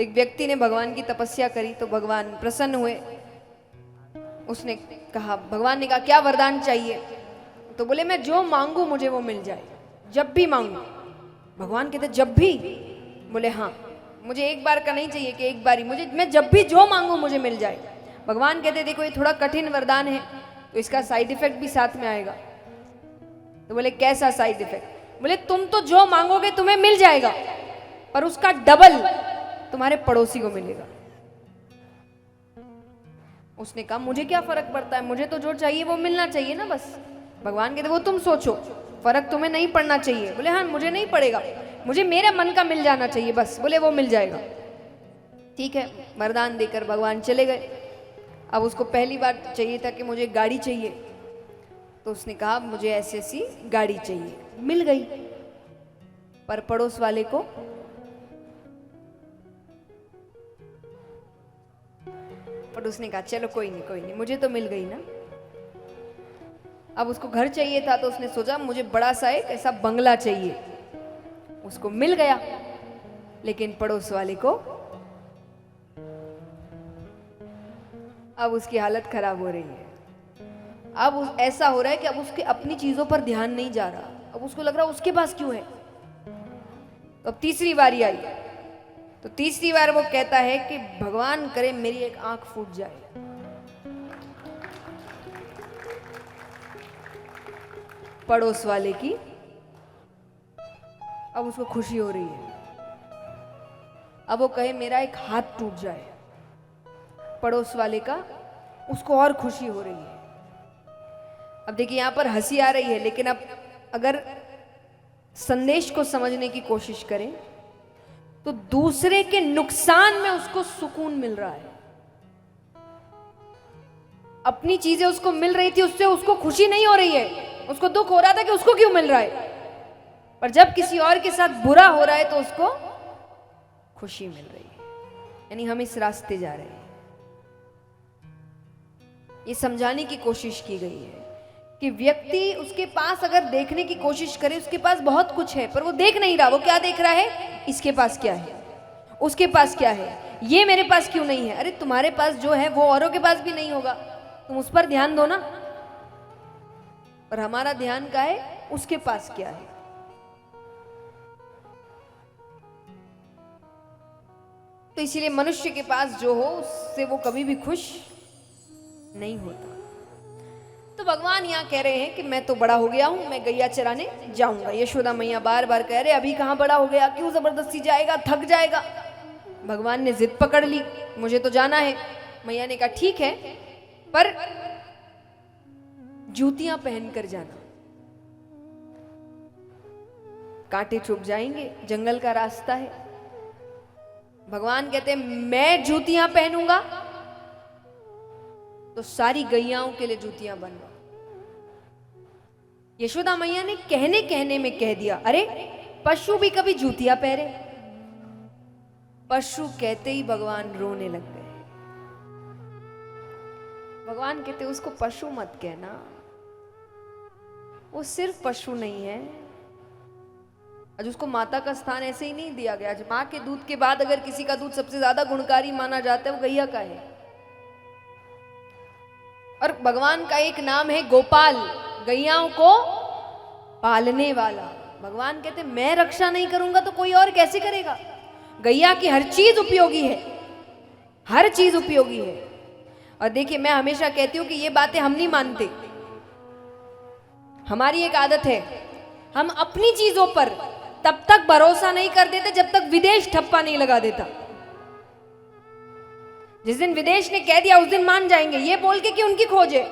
एक व्यक्ति ने भगवान की तपस्या करी तो भगवान प्रसन्न हुए। उसने कहा, भगवान ने कहा क्या वरदान चाहिए? तो बोले मैं जो मांगू मुझे वो मिल जाए, जब भी मांगू। भगवान कहते जब भी? बोले हाँ, मुझे एक बार का नहीं चाहिए कि एक बार ही, मुझे मैं जब भी जो मांगू मुझे मिल जाए। भगवान कहते देखो ये थोड़ा कठिन वरदान है तो इसका साइड इफेक्ट भी साथ में आएगा। तो बोले कैसा साइड इफेक्ट? बोले तुम तो जो मांगोगे तुम्हें मिल जाएगा, पर उसका डबल तुम्हारे पड़ोसी को मिलेगा। उसने कहा मुझे क्या फर्क पड़ता है, मुझे तो जो चाहिए वो मिलना चाहिए ना बस। भगवान कहते वो तुम सोचो, फर्क तुम्हें नहीं पड़ना चाहिए। बोले हाँ मुझे नहीं पड़ेगा, मुझे मेरे मन का मिल जाना चाहिए बस। बोले वो मिल जाएगा। ठीक है, वरदान देकर भगवान चले गए। अब उसको पहली बार चाहिए था कि मुझे गाड़ी चाहिए, तो उसने कहा मुझे ऐसी ऐसी गाड़ी चाहिए, मिल गई। पर पड़ोस वाले को उसने कहा चलो कोई नहीं, मुझे तो मिल गई ना। अब उसको घर चाहिए था तो उसने सोचा मुझे बड़ा सा एक ऐसा बंगला चाहिए, उसको मिल गया। लेकिन पड़ोस वाले को अब उसकी हालत खराब हो रही है। अब ऐसा हो रहा है कि अब उसके अपनी चीजों पर ध्यान नहीं जा रहा। अब उसको लग रहा उसके पास क्यों है। तो अब तीसरी बारी आई, तो तीसरी बार वो कहता है कि भगवान करे मेरी एक आंख फूट जाए। पड़ोस वाले की अब उसको खुशी हो रही है। अब वो कहे मेरा एक हाथ टूट जाए, पड़ोस वाले का, उसको और खुशी हो रही है। अब देखिए यहां पर हंसी आ रही है, लेकिन अब अगर संदेश को समझने की कोशिश करें तो दूसरे के नुकसान में उसको सुकून मिल रहा है। अपनी चीजें उसको मिल रही थी, उससे उसको खुशी नहीं हो रही है, उसको दुख हो रहा था कि उसको क्यों मिल रहा है। पर जब किसी और के साथ बुरा हो रहा है तो उसको खुशी मिल रही है। यानी हम इस रास्ते जा रहे हैं। ये समझाने की कोशिश की गई है कि व्यक्ति उसके पास अगर देखने की कोशिश करे, उसके पास बहुत कुछ है पर वो देख नहीं रहा। वो क्या देख रहा है? इसके पास क्या है, उसके पास क्या है, ये मेरे पास क्यों नहीं है। अरे तुम्हारे पास जो है वो औरों के पास भी नहीं होगा, तुम उस पर ध्यान दो ना। और हमारा ध्यान का है उसके पास क्या है। तो इसीलिए मनुष्य के पास जो हो उससे वो कभी भी खुश नहीं होता। तो भगवान यहाँ कह रहे हैं कि मैं तो बड़ा हो गया हूं, मैं गैया चराने जाऊंगा। यशोदा मैया बार बार कह रहे अभी कहां बड़ा हो गया, क्यों जबरदस्ती जाएगा, थक जाएगा। भगवान ने जिद पकड़ ली, मुझे तो जाना है। मैया ने कहा ठीक है, पर जूतियां पहनकर जाना, कांटे चुभ जाएंगे, जंगल का रास्ता है। भगवान कहते हैं मैं जूतियां पहनूंगा तो सारी गैयाओं के लिए जूतियां बनवा। यशोदा मैया ने कहने कहने में कह दिया, अरे पशु भी कभी जूतियां पहने? पशु कहते ही भगवान रोने लग गए। भगवान कहते उसको पशु मत कहना, वो सिर्फ पशु नहीं है। आज उसको माता का स्थान ऐसे ही नहीं दिया गया। आज मां के दूध के बाद अगर किसी का दूध सबसे ज्यादा गुणकारी माना जाता है वो गैया का है। और भगवान का एक नाम है गोपाल, गैयाओं को पालने वाला। भगवान कहते मैं रक्षा नहीं करूंगा तो कोई और कैसे करेगा। गैया की हर चीज उपयोगी है, हर चीज उपयोगी है। और देखिए मैं हमेशा कहती हूं कि ये बातें हम नहीं मानते। हमारी एक आदत है, हम अपनी चीजों पर तब तक भरोसा नहीं कर देते जब तक विदेश ठप्पा नहीं लगा देता। जिस दिन विदेश ने कह दिया उस दिन मान जाएंगे, ये बोल के कि उनकी खोज है।